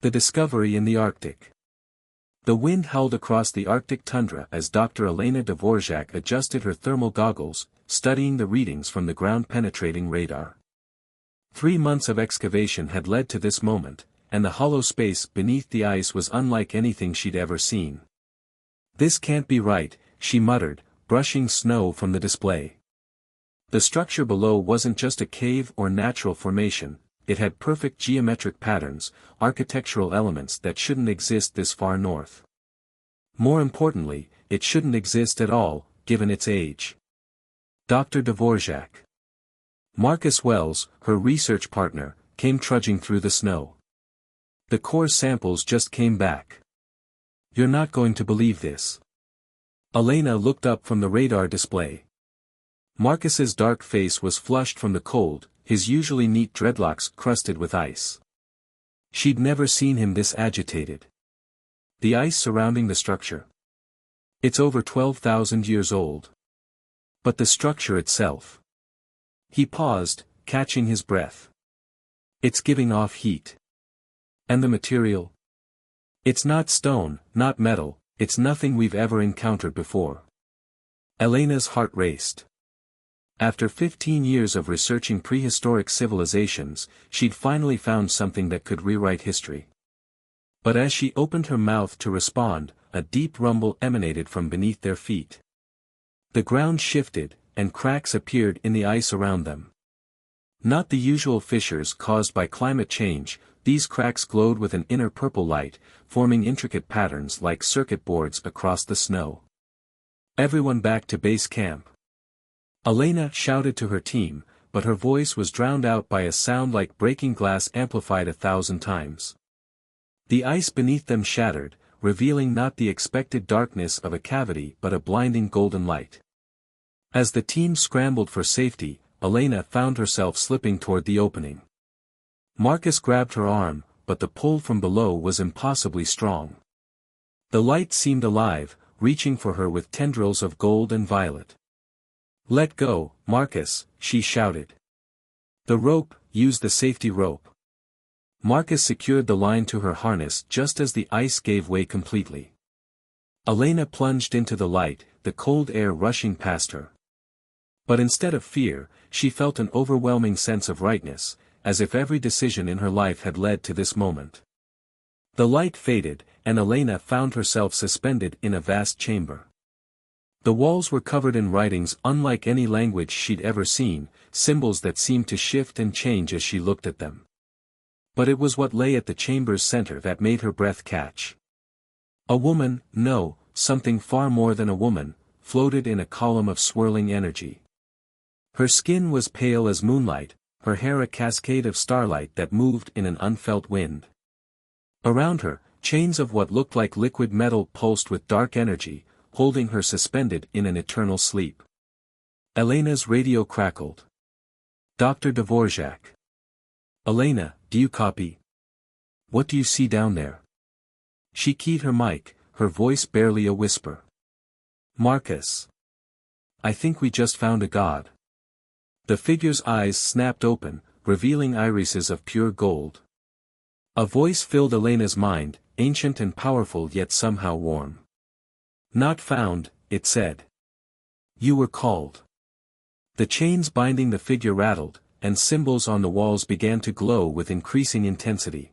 The discovery in the Arctic. The wind howled across the Arctic tundra as Dr. Elena Dvorak adjusted her thermal goggles, studying the readings from the ground-penetrating radar. 3 months of excavation had led to this moment, and the hollow space beneath the ice was unlike anything she'd ever seen. "This can't be right," she muttered, brushing snow from the display. The structure below wasn't just a cave or natural formation, it had perfect geometric patterns, architectural elements that shouldn't exist this far north. More importantly, it shouldn't exist at all, given its age. Dr. Dvorak. Marcus Wells, her research partner, came trudging through the snow. "The core samples just came back. You're not going to believe this." Elena looked up from the radar display. Marcus's dark face was flushed from the cold, his usually neat dreadlocks crusted with ice. She'd never seen him this agitated. "The ice surrounding the structure. It's over 12,000 years old. But the structure itself." He paused, catching his breath. "It's giving off heat. And the material? It's not stone, not metal, it's nothing we've ever encountered before." Elena's heart raced. After 15 years of researching prehistoric civilizations, she'd finally found something that could rewrite history. But as she opened her mouth to respond, a deep rumble emanated from beneath their feet. The ground shifted, and cracks appeared in the ice around them. Not the usual fissures caused by climate change, these cracks glowed with an inner purple light, forming intricate patterns like circuit boards across the snow. "Everyone back to base camp." Elena shouted to her team, but her voice was drowned out by a sound like breaking glass amplified 1,000 times. The ice beneath them shattered, revealing not the expected darkness of a cavity but a blinding golden light. As the team scrambled for safety, Elena found herself slipping toward the opening. Marcus grabbed her arm, but the pull from below was impossibly strong. The light seemed alive, reaching for her with tendrils of gold and violet. "Let go, Marcus," she shouted. "The rope, use the safety rope." Marcus secured the line to her harness just as the ice gave way completely. Elena plunged into the light, the cold air rushing past her. But instead of fear, she felt an overwhelming sense of rightness, as if every decision in her life had led to this moment. The light faded, and Elena found herself suspended in a vast chamber. The walls were covered in writings unlike any language she'd ever seen, symbols that seemed to shift and change as she looked at them. But it was what lay at the chamber's center that made her breath catch. A woman, no, something far more than a woman, floated in a column of swirling energy. Her skin was pale as moonlight, her hair a cascade of starlight that moved in an unfelt wind. Around her, chains of what looked like liquid metal pulsed with dark energy, holding her suspended in an eternal sleep. Elena's radio crackled. "Dr. Dvorak. Elena, do you copy? What do you see down there?" She keyed her mic, her voice barely a whisper. "Marcus. I think we just found a god." The figure's eyes snapped open, revealing irises of pure gold. A voice filled Elena's mind, ancient and powerful yet somehow warm. "Not found," it said. "You were called." The chains binding the figure rattled, and symbols on the walls began to glow with increasing intensity.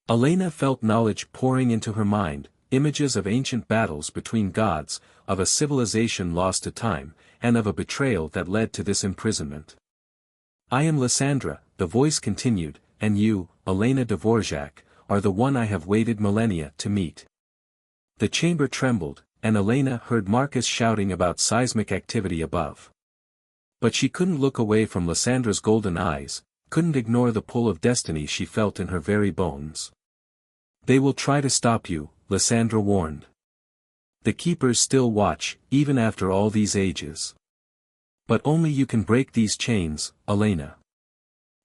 Elena felt knowledge pouring into her mind, images of ancient battles between gods, of a civilization lost to time, and of a betrayal that led to this imprisonment. "I am Lysandra," the voice continued, "and you, Elena Dvorak, are the one I have waited millennia to meet." The chamber trembled, and Elena heard Marcus shouting about seismic activity above. But she couldn't look away from Lysandra's golden eyes, couldn't ignore the pull of destiny she felt in her very bones. "They will try to stop you," Lysandra warned. "The keepers still watch, even after all these ages. But only you can break these chains, Elena.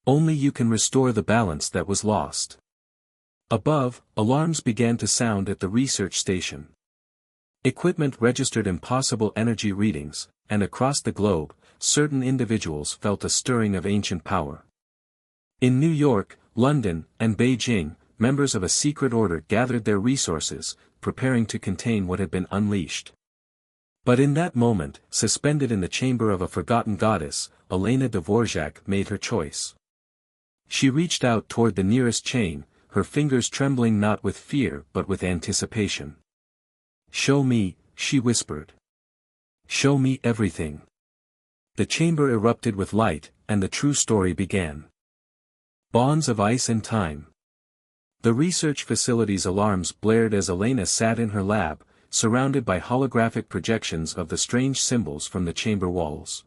Only you can restore the balance that was lost." Above, alarms began to sound at the research station. Equipment registered impossible energy readings, and across the globe, certain individuals felt a stirring of ancient power. In New York, London, and Beijing, members of a secret order gathered their resources, preparing to contain what had been unleashed. But in that moment, suspended in the chamber of a forgotten goddess, Elena Dvorak made her choice. She reached out toward the nearest chain, her fingers trembling not with fear but with anticipation. "Show me," she whispered. "Show me everything." The chamber erupted with light, and the true story began. Bonds of ice and time. The research facility's alarms blared as Elena sat in her lab, surrounded by holographic projections of the strange symbols from the chamber walls.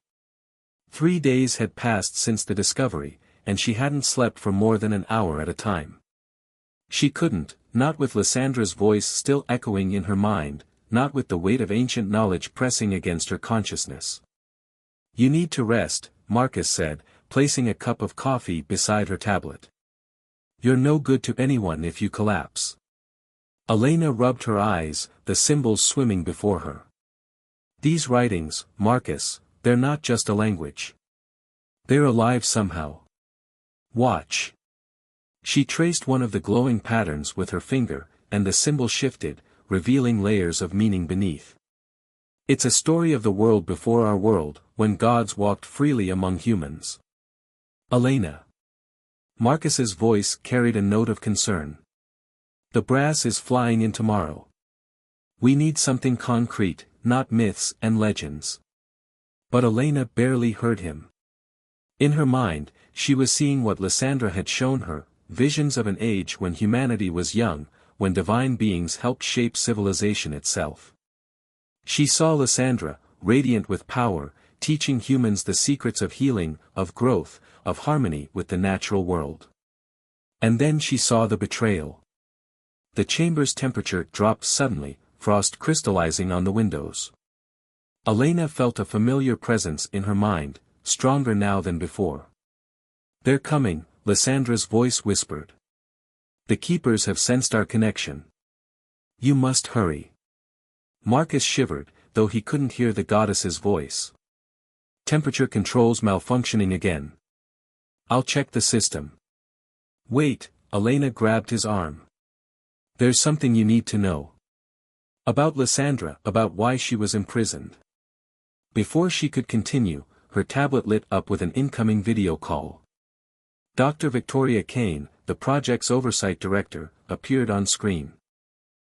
3 days had passed since the discovery, and she hadn't slept for more than an hour at a time. She couldn't, not with Lyssandra's voice still echoing in her mind, not with the weight of ancient knowledge pressing against her consciousness. "You need to rest," Marcus said, placing a cup of coffee beside her tablet. "You're no good to anyone if you collapse." Elena rubbed her eyes, the symbols swimming before her. "These writings, Marcus, they're not just a language. They're alive somehow. Watch." She traced one of the glowing patterns with her finger, and the symbol shifted, revealing layers of meaning beneath. "It's a story of the world before our world, when gods walked freely among humans." "Elena." Marcus's voice carried a note of concern. "The brass is flying in tomorrow. We need something concrete, not myths and legends." But Elena barely heard him. In her mind, she was seeing what Lysandra had shown her, visions of an age when humanity was young, when divine beings helped shape civilization itself. She saw Lysandra, radiant with power, teaching humans the secrets of healing, of growth, of harmony with the natural world. And then she saw the betrayal. The chamber's temperature dropped suddenly, frost crystallizing on the windows. Elena felt a familiar presence in her mind, stronger now than before. "They're coming," Lysandra's voice whispered. "The keepers have sensed our connection. You must hurry." Marcus shivered, though he couldn't hear the goddess's voice. "Temperature controls malfunctioning again. I'll check the system." "Wait," Elena grabbed his arm. "There's something you need to know. About Lysandra, about why she was imprisoned." Before she could continue, her tablet lit up with an incoming video call. Dr. Victoria Kane, the project's oversight director, appeared on screen.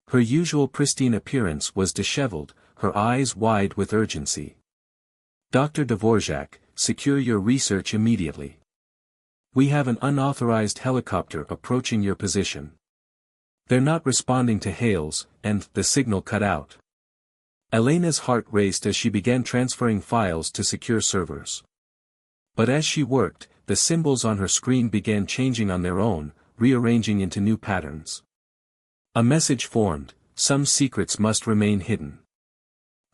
Her usual pristine appearance was disheveled, her eyes wide with urgency. "Dr. Dvorak, secure your research immediately. We have an unauthorized helicopter approaching your position. They're not responding to hails," and the signal cut out. Elena's heart raced as she began transferring files to secure servers. But as she worked, the symbols on her screen began changing on their own, rearranging into new patterns. A message formed: some secrets must remain hidden.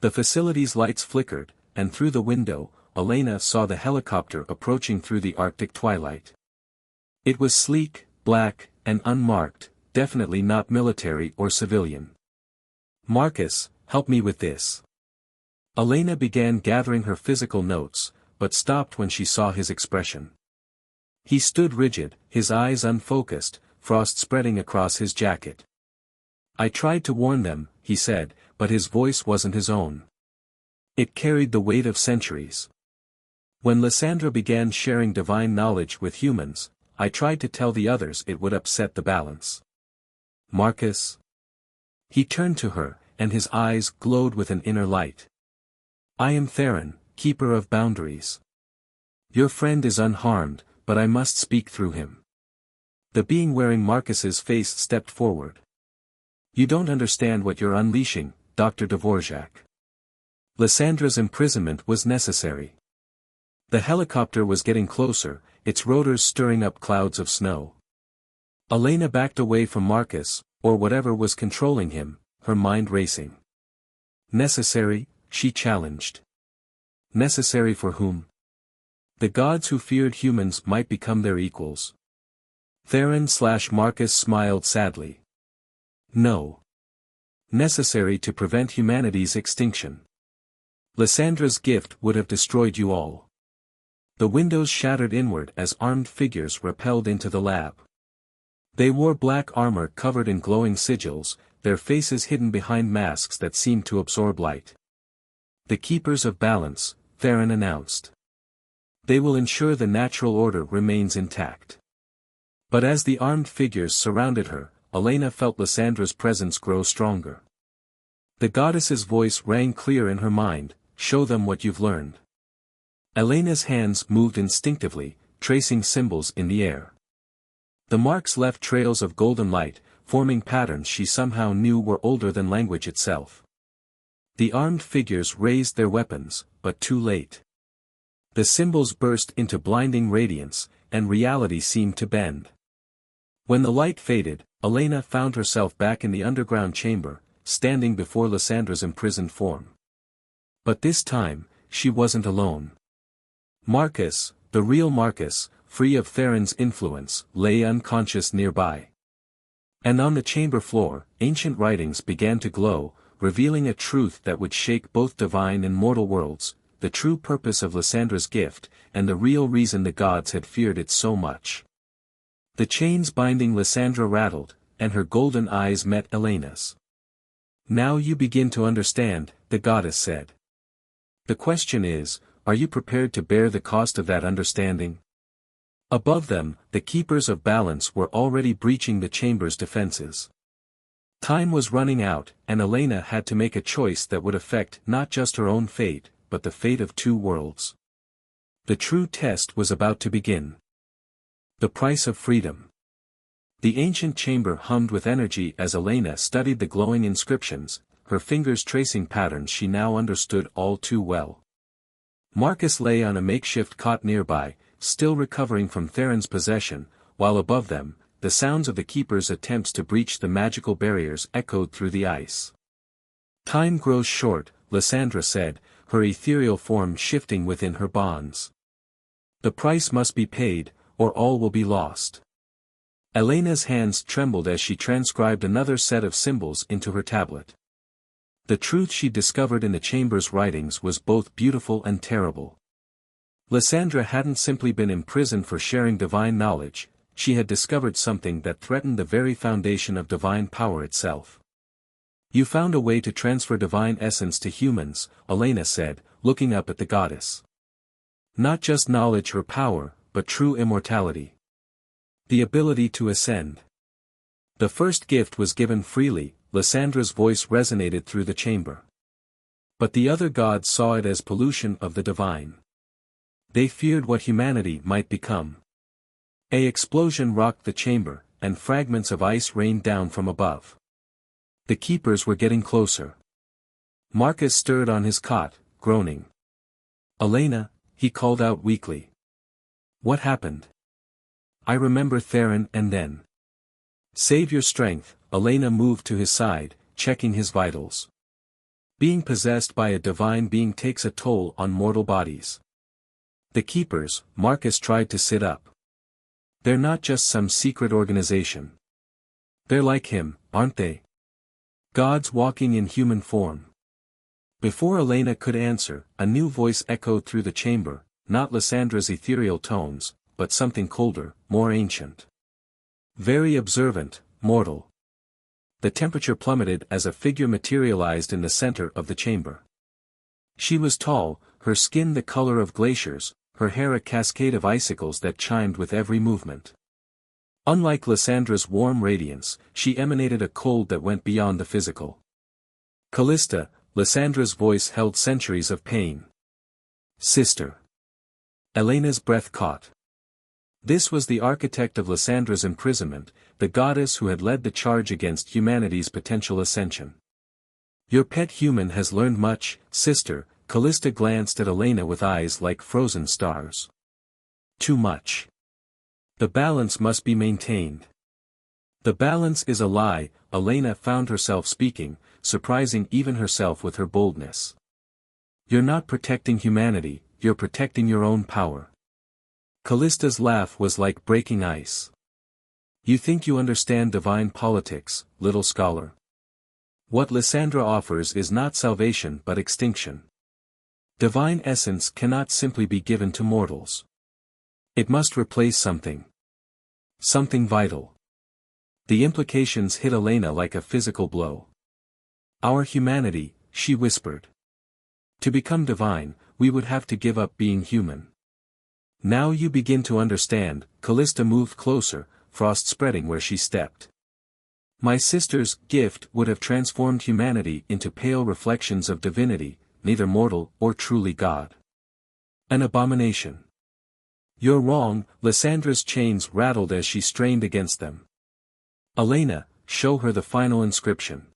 The facility's lights flickered, and through the window, Elena saw the helicopter approaching through the Arctic twilight. It was sleek, black, and unmarked, definitely not military or civilian. "Marcus, help me with this." Elena began gathering her physical notes, but stopped when she saw his expression. He stood rigid, his eyes unfocused, frost spreading across his jacket. "I tried to warn them," he said, but his voice wasn't his own. It carried the weight of centuries. "When Lysandra began sharing divine knowledge with humans, I tried to tell the others it would upset the balance." "Marcus?" He turned to her, and his eyes glowed with an inner light. "I am Theron, keeper of boundaries. Your friend is unharmed, but I must speak through him." The being wearing Marcus's face stepped forward. "You don't understand what you're unleashing, Dr. Dvorak. Lysandra's imprisonment was necessary. The helicopter was getting closer, its rotors stirring up clouds of snow." Elena backed away from Marcus, or whatever was controlling him, her mind racing. "Necessary?" she challenged. "Necessary for whom?" "The gods who feared humans might become their equals." Theron/Marcus smiled sadly. "No. Necessary to prevent humanity's extinction. Lysandra's gift would have destroyed you all." The windows shattered inward as armed figures rappelled into the lab. They wore black armor covered in glowing sigils, their faces hidden behind masks that seemed to absorb light. "The Keepers of Balance," Theron announced. "They will ensure the natural order remains intact." But as the armed figures surrounded her, Elena felt Lyssandra's presence grow stronger. The goddess's voice rang clear in her mind, "Show them what you've learned." Elena's hands moved instinctively, tracing symbols in the air. The marks left trails of golden light, forming patterns she somehow knew were older than language itself. The armed figures raised their weapons, but too late. The symbols burst into blinding radiance, and reality seemed to bend. When the light faded, Elena found herself back in the underground chamber, standing before Lyssandra's imprisoned form. But this time, she wasn't alone. Marcus, the real Marcus, free of Theron's influence, lay unconscious nearby. And on the chamber floor, ancient writings began to glow, revealing a truth that would shake both divine and mortal worlds, the true purpose of Lyssandra's gift, and the real reason the gods had feared it so much. The chains binding Lysandra rattled, and her golden eyes met Elena's. "Now you begin to understand," the goddess said. "The question is, are you prepared to bear the cost of that understanding?" Above them, the Keepers of Balance were already breaching the chamber's defenses. Time was running out, and Elena had to make a choice that would affect not just her own fate, but the fate of two worlds. The true test was about to begin. The price of freedom. The ancient chamber hummed with energy as Elena studied the glowing inscriptions, her fingers tracing patterns she now understood all too well. Marcus lay on a makeshift cot nearby, still recovering from Theron's possession, while above them, the sounds of the Keeper's attempts to breach the magical barriers echoed through the ice. "Time grows short," Lysandra said, her ethereal form shifting within her bonds. "The price must be paid, or all will be lost." Elena's hands trembled as she transcribed another set of symbols into her tablet. The truth she discovered in the chamber's writings was both beautiful and terrible. Lysandra hadn't simply been imprisoned for sharing divine knowledge, she had discovered something that threatened the very foundation of divine power itself. "You found a way to transfer divine essence to humans," Elena said, looking up at the goddess. "Not just knowledge or power, but true immortality. The ability to ascend. The first gift was given freely," Lysandra's voice resonated through the chamber. "But the other gods saw it as pollution of the divine. They feared what humanity might become." An explosion rocked the chamber, and fragments of ice rained down from above. The Keepers were getting closer. Marcus stirred on his cot, groaning. "Elena," he called out weakly. "What happened?" "I remember Theron and then." "Save your strength," Elena moved to his side, checking his vitals. "Being possessed by a divine being takes a toll on mortal bodies." "The Keepers," Marcus tried to sit up. "They're not just some secret organization. They're like him, aren't they? Gods walking in human form." Before Elena could answer, a new voice echoed through the chamber, not Lysandra's ethereal tones, but something colder, more ancient. "Very observant, mortal." The temperature plummeted as a figure materialized in the center of the chamber. She was tall, her skin the color of glaciers, her hair a cascade of icicles that chimed with every movement. Unlike Lysandra's warm radiance, she emanated a cold that went beyond the physical. "Callista," Lysandra's voice held centuries of pain. "Sister." Elena's breath caught. This was the architect of Lysandra's imprisonment, the goddess who had led the charge against humanity's potential ascension. "Your pet human has learned much, sister," Callista glanced at Elena with eyes like frozen stars. "Too much. The balance must be maintained." "The balance is a lie," Elena found herself speaking, surprising even herself with her boldness. "You're not protecting humanity, you're protecting your own power." Callista's laugh was like breaking ice. "You think you understand divine politics, little scholar? What Lysandra offers is not salvation but extinction. Divine essence cannot simply be given to mortals. It must replace something. Something vital. The implications hit Elena like a physical blow. Our humanity, she whispered. To become divine, we would have to give up being human. Now you begin to understand. Callista moved closer, frost spreading where she stepped. My sister's gift would have transformed humanity into pale reflections of divinity, neither mortal or truly God. An abomination. You're wrong. Lyssandra's chains rattled as she strained against them. Elena, show her the final inscription.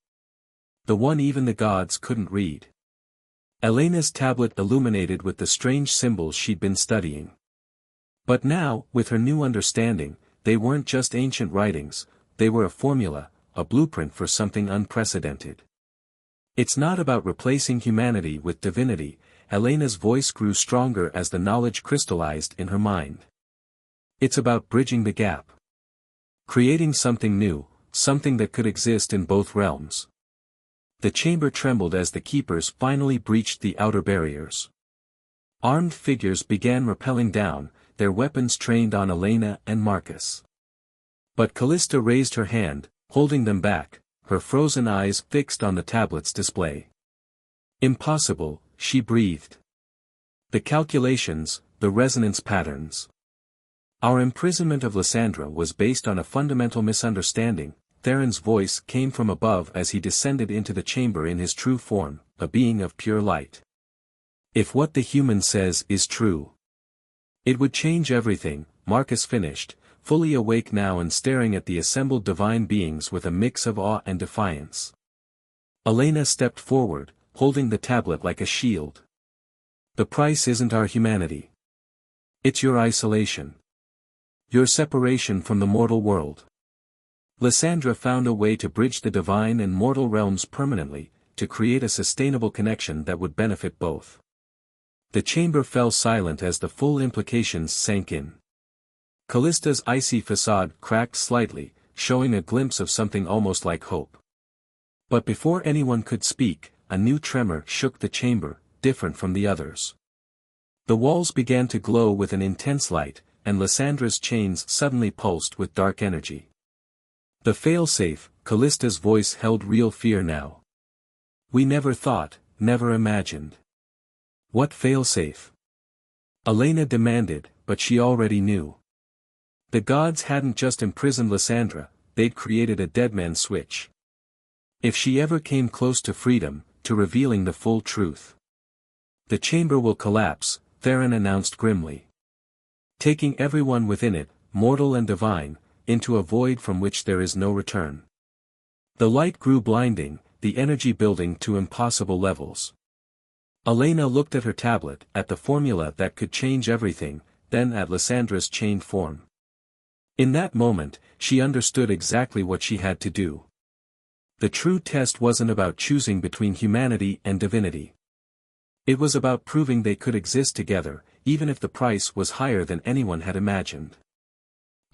The one even the gods couldn't read. Elena's tablet illuminated with the strange symbols she'd been studying. But now, with her new understanding, they weren't just ancient writings, they were a formula, a blueprint for something unprecedented. It's not about replacing humanity with divinity. Elena's voice grew stronger as the knowledge crystallized in her mind. It's about bridging the gap. Creating something new, something that could exist in both realms. The chamber trembled as the keepers finally breached the outer barriers. Armed figures began rappelling down, their weapons trained on Elena and Marcus. But Callista raised her hand, holding them back, her frozen eyes fixed on the tablet's display. Impossible, she breathed. The calculations, the resonance patterns. Our imprisonment of Lysandra was based on a fundamental misunderstanding. Theron's voice came from above as he descended into the chamber in his true form, a being of pure light. If what the human says is true, it would change everything. Marcus finished, fully awake now and staring at the assembled divine beings with a mix of awe and defiance. Elena stepped forward, holding the tablet like a shield. The price isn't our humanity. It's your isolation. Your separation from the mortal world. Lysandra found a way to bridge the divine and mortal realms permanently, to create a sustainable connection that would benefit both. The chamber fell silent as the full implications sank in. Callista's icy facade cracked slightly, showing a glimpse of something almost like hope. But before anyone could speak, a new tremor shook the chamber, different from the others. The walls began to glow with an intense light, and Lysandra's chains suddenly pulsed with dark energy. The failsafe, Callista's voice held real fear now. We never thought, never imagined. What failsafe? Elena demanded, but she already knew. The gods hadn't just imprisoned Lysandra, they'd created a deadman switch. If she ever came close to freedom, to revealing the full truth, the chamber will collapse, Theron announced grimly. Taking everyone within it, mortal and divine, into a void from which there is no return. The light grew blinding, the energy building to impossible levels. Elena looked at her tablet, at the formula that could change everything, then at Lysandra's chained form. In that moment, she understood exactly what she had to do. The true test wasn't about choosing between humanity and divinity. It was about proving they could exist together, even if the price was higher than anyone had imagined.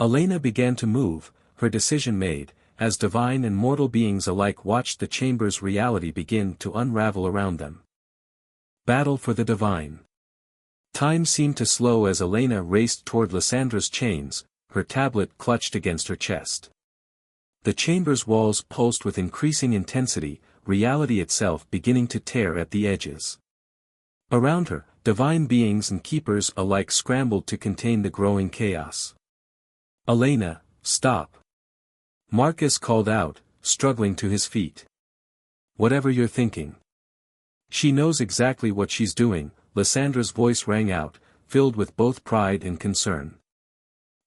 Elena began to move, her decision made, as divine and mortal beings alike watched the chamber's reality begin to unravel around them. Battle for the divine. Time seemed to slow as Elena raced toward Lysandra's chains, her tablet clutched against her chest. The chamber's walls pulsed with increasing intensity, reality itself beginning to tear at the edges. Around her, divine beings and keepers alike scrambled to contain the growing chaos. Elena, stop. Marcus called out, struggling to his feet. Whatever you're thinking. She knows exactly what she's doing, Lysandra's voice rang out, filled with both pride and concern.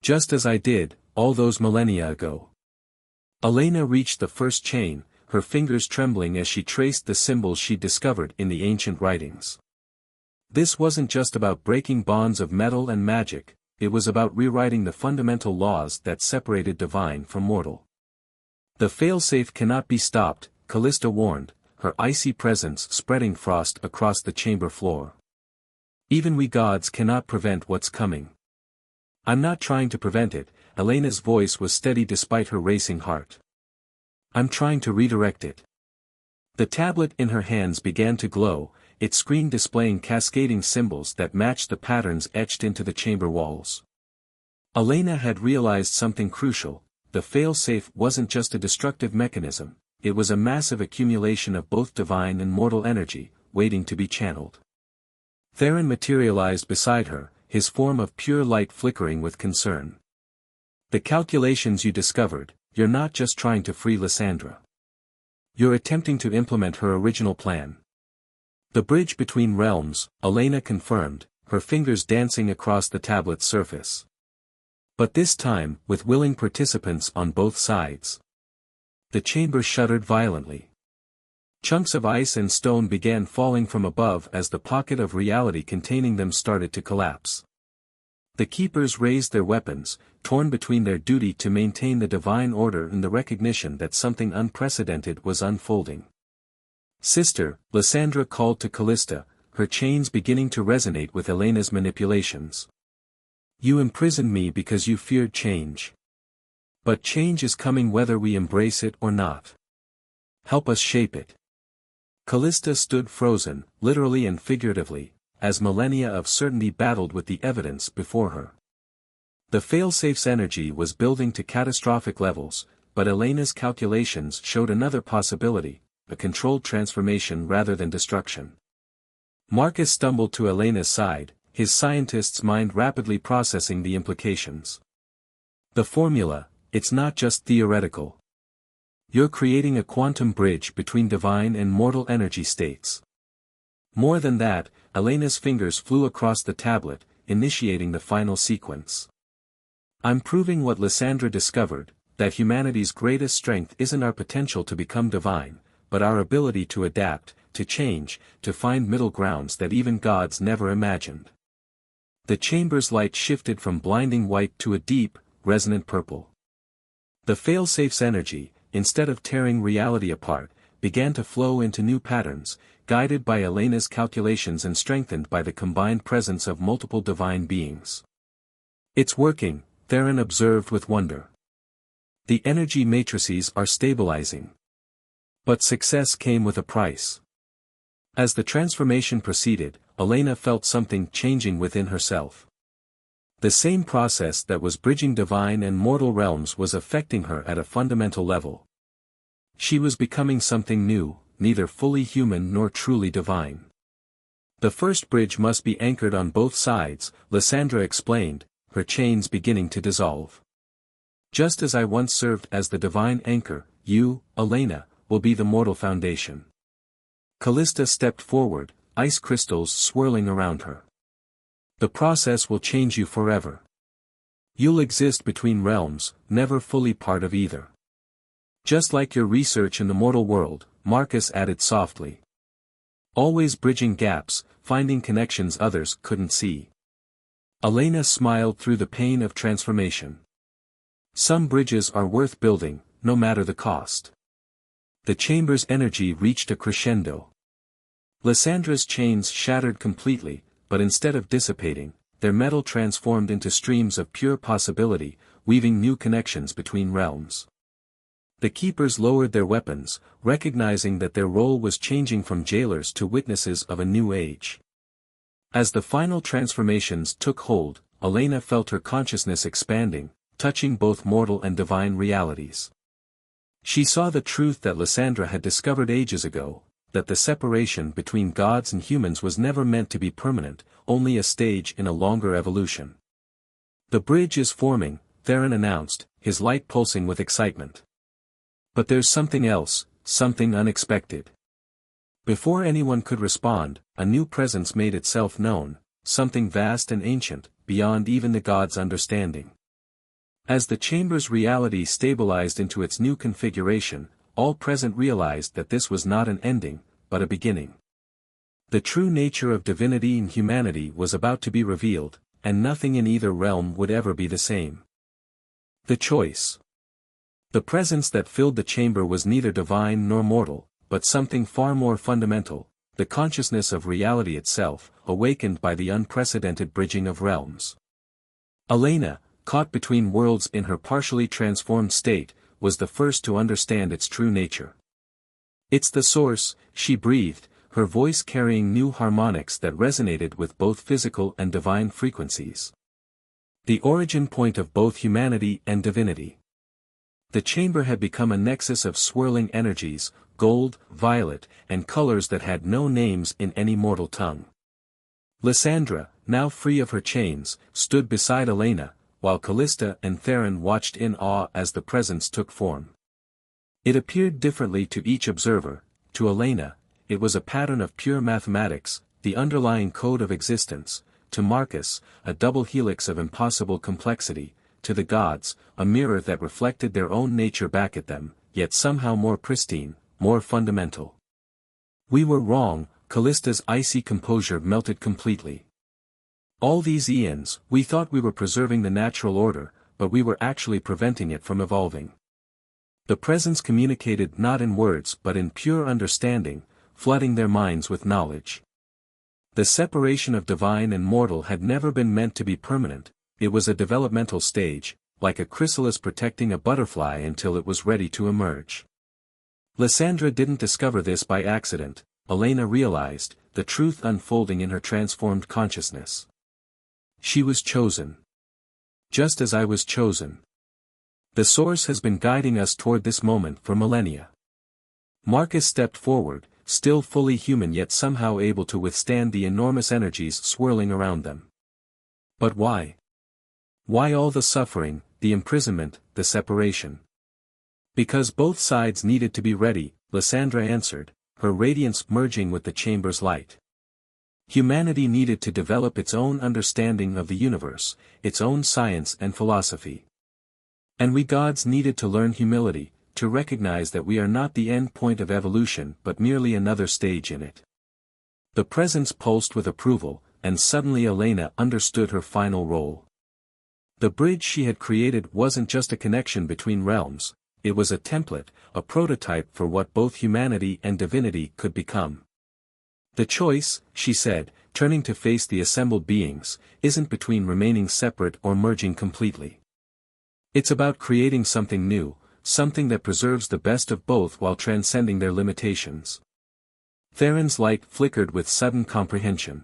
Just as I did, all those millennia ago. Elena reached the first chain, her fingers trembling as she traced the symbols she'd discovered in the ancient writings. This wasn't just about breaking bonds of metal and magic, it was about rewriting the fundamental laws that separated divine from mortal. The failsafe cannot be stopped, Callista warned, her icy presence spreading frost across the chamber floor. Even we gods cannot prevent what's coming. I'm not trying to prevent it, Elena's voice was steady despite her racing heart. I'm trying to redirect it. The tablet in her hands began to glow, its screen displaying cascading symbols that matched the patterns etched into the chamber walls. Elena had realized something crucial, the fail-safe wasn't just a destructive mechanism, it was a massive accumulation of both divine and mortal energy, waiting to be channeled. Theron materialized beside her, his form of pure light flickering with concern. The calculations you discovered, you're not just trying to free Lysandra. You're attempting to implement her original plan. The bridge between realms, Elena confirmed, her fingers dancing across the tablet's surface. But this time, with willing participants on both sides. The chamber shuddered violently. Chunks of ice and stone began falling from above as the pocket of reality containing them started to collapse. The keepers raised their weapons, torn between their duty to maintain the divine order and the recognition that something unprecedented was unfolding. "Sister," Lysandra called to Callista, her chains beginning to resonate with Elena's manipulations. "You imprisoned me because you feared change. But change is coming whether we embrace it or not. Help us shape it." Callista stood frozen, literally and figuratively, as millennia of certainty battled with the evidence before her. The failsafe's energy was building to catastrophic levels, but Elena's calculations showed another possibility, a controlled transformation rather than destruction. Marcus stumbled to Elena's side, his scientist's mind rapidly processing the implications. "The formula, it's not just theoretical. You're creating a quantum bridge between divine and mortal energy states." More than that, Elena's fingers flew across the tablet, initiating the final sequence. "I'm proving what Lysandra discovered, that humanity's greatest strength isn't our potential to become divine, but our ability to adapt, to change, to find middle grounds that even gods never imagined." The chamber's light shifted from blinding white to a deep, resonant purple. The failsafe's energy, instead of tearing reality apart, began to flow into new patterns, guided by Elena's calculations and strengthened by the combined presence of multiple divine beings. "It's working," Theron observed with wonder. "The energy matrices are stabilizing." But success came with a price. As the transformation proceeded, Elena felt something changing within herself. The same process that was bridging divine and mortal realms was affecting her at a fundamental level. She was becoming something new, neither fully human nor truly divine. "The first bridge must be anchored on both sides," Lysandra explained, her chains beginning to dissolve. "Just as I once served as the divine anchor, you, Elena, will be the mortal foundation." Callista stepped forward, ice crystals swirling around her. "The process will change you forever. You'll exist between realms, never fully part of either. Just like your research in the mortal world," Marcus added softly. "Always bridging gaps, finding connections others couldn't see." Elena smiled through the pain of transformation. "Some bridges are worth building, no matter the cost." The chamber's energy reached a crescendo. Lysandra's chains shattered completely, but instead of dissipating, their metal transformed into streams of pure possibility, weaving new connections between realms. The keepers lowered their weapons, recognizing that their role was changing from jailers to witnesses of a new age. As the final transformations took hold, Elena felt her consciousness expanding, touching both mortal and divine realities. She saw the truth that Lysandra had discovered ages ago, that the separation between gods and humans was never meant to be permanent, only a stage in a longer evolution. "The bridge is forming," Theron announced, his light pulsing with excitement. "But there's something else, something unexpected." Before anyone could respond, a new presence made itself known, something vast and ancient, beyond even the gods' understanding. As the chamber's reality stabilized into its new configuration, all present realized that this was not an ending, but a beginning. The true nature of divinity and humanity was about to be revealed, and nothing in either realm would ever be the same. The choice. The presence that filled the chamber was neither divine nor mortal, but something far more fundamental, the consciousness of reality itself, awakened by the unprecedented bridging of realms. Elena, caught between worlds in her partially transformed state, was the first to understand its true nature. "It's the source," she breathed, her voice carrying new harmonics that resonated with both physical and divine frequencies. "The origin point of both humanity and divinity. The chamber had become a nexus of swirling energies, gold, violet, and colors that had no names in any mortal tongue. Lysandra, now free of her chains, stood beside Elena, while Callista and Theron watched in awe as the presence took form. It appeared differently to each observer. To Elena, it was a pattern of pure mathematics, the underlying code of existence; to Marcus, a double helix of impossible complexity; to the gods, a mirror that reflected their own nature back at them, yet somehow more pristine, more fundamental. We were wrong. Callista's icy composure melted completely. All these eons, we thought we were preserving the natural order, but we were actually preventing it from evolving. The presence communicated not in words but in pure understanding, flooding their minds with knowledge. The separation of divine and mortal had never been meant to be permanent. It was a developmental stage, like a chrysalis protecting a butterfly until it was ready to emerge. Lysandra didn't discover this by accident. Elena realized, the truth unfolding in her transformed consciousness. She was chosen. Just as I was chosen. The Source has been guiding us toward this moment for millennia. Marcus stepped forward, still fully human yet somehow able to withstand the enormous energies swirling around them. But why? Why all the suffering, the imprisonment, the separation? Because both sides needed to be ready, Lysandra answered, her radiance merging with the chamber's light. Humanity needed to develop its own understanding of the universe, its own science and philosophy. And we gods needed to learn humility, to recognize that we are not the end point of evolution but merely another stage in it. The presence pulsed with approval, and suddenly Elena understood her final role. The bridge she had created wasn't just a connection between realms, it was a template, a prototype for what both humanity and divinity could become. The choice, she said, turning to face the assembled beings, isn't between remaining separate or merging completely. It's about creating something new, something that preserves the best of both while transcending their limitations. Theron's light flickered with sudden comprehension.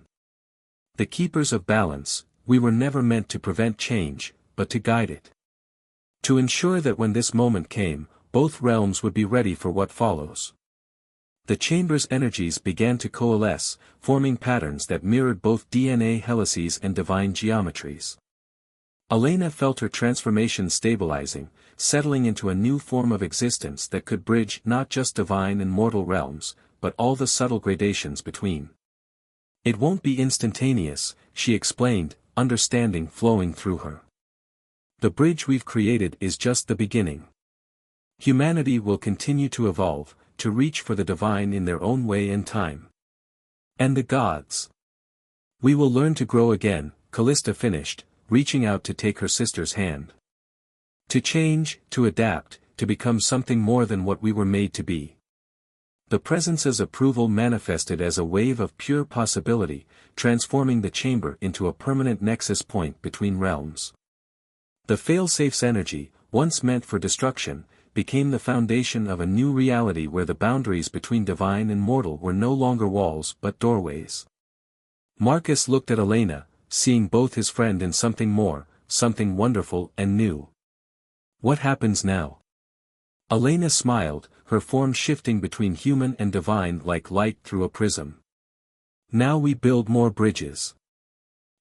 The keepers of balance, we were never meant to prevent change, but to guide it. To ensure that when this moment came, both realms would be ready for what follows. The chamber's energies began to coalesce, forming patterns that mirrored both DNA helices and divine geometries. Elena felt her transformation stabilizing, settling into a new form of existence that could bridge not just divine and mortal realms, but all the subtle gradations between. It won't be instantaneous, she explained, understanding flowing through her. The bridge we've created is just the beginning. Humanity will continue to evolve, to reach for the divine in their own way and time. And the gods. We will learn to grow again, Callista finished, reaching out to take her sister's hand. To change, to adapt, to become something more than what we were made to be. The presence's approval manifested as a wave of pure possibility, transforming the chamber into a permanent nexus point between realms. The failsafe's energy, once meant for destruction, became the foundation of a new reality where the boundaries between divine and mortal were no longer walls but doorways. Marcus looked at Elena, seeing both his friend and something more, something wonderful and new. What happens now? Elena smiled, her form shifting between human and divine like light through a prism. Now we build more bridges.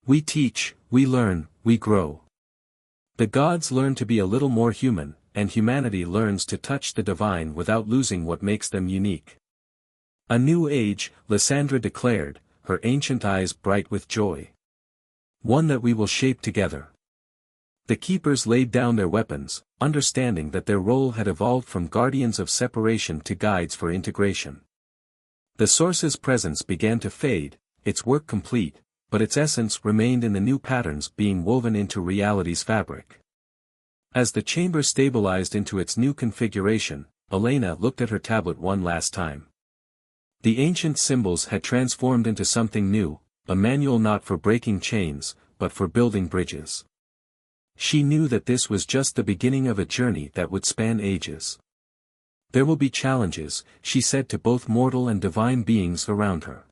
We teach, we learn, we grow. The gods learn to be a little more human, and humanity learns to touch the divine without losing what makes them unique. A new age, Lysandra declared, her ancient eyes bright with joy. One that we will shape together. The keepers laid down their weapons, understanding that their role had evolved from guardians of separation to guides for integration. The Source's presence began to fade, its work complete, but its essence remained in the new patterns being woven into reality's fabric. As the chamber stabilized into its new configuration, Elena looked at her tablet one last time. The ancient symbols had transformed into something new, a manual not for breaking chains, but for building bridges. She knew that this was just the beginning of a journey that would span ages. There will be challenges, she said to both mortal and divine beings around her.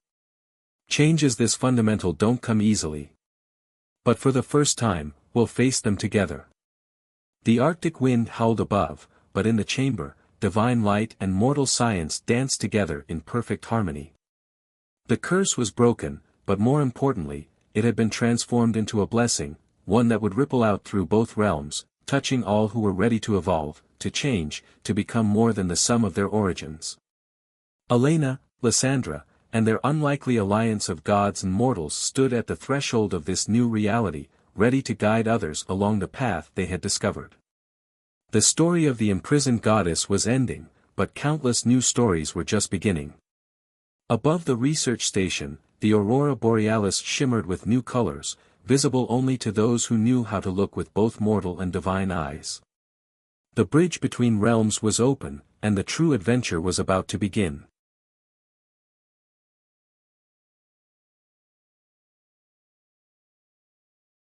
Changes this fundamental don't come easily. But for the first time, we'll face them together. The Arctic wind howled above, but in the chamber, divine light and mortal science danced together in perfect harmony. The curse was broken, but more importantly, it had been transformed into a blessing, one that would ripple out through both realms, touching all who were ready to evolve, to change, to become more than the sum of their origins. Elena, Lysandra, and their unlikely alliance of gods and mortals stood at the threshold of this new reality, ready to guide others along the path they had discovered. The story of the imprisoned goddess was ending, but countless new stories were just beginning. Above the research station, the aurora borealis shimmered with new colors, visible only to those who knew how to look with both mortal and divine eyes. The bridge between realms was open, and the true adventure was about to begin.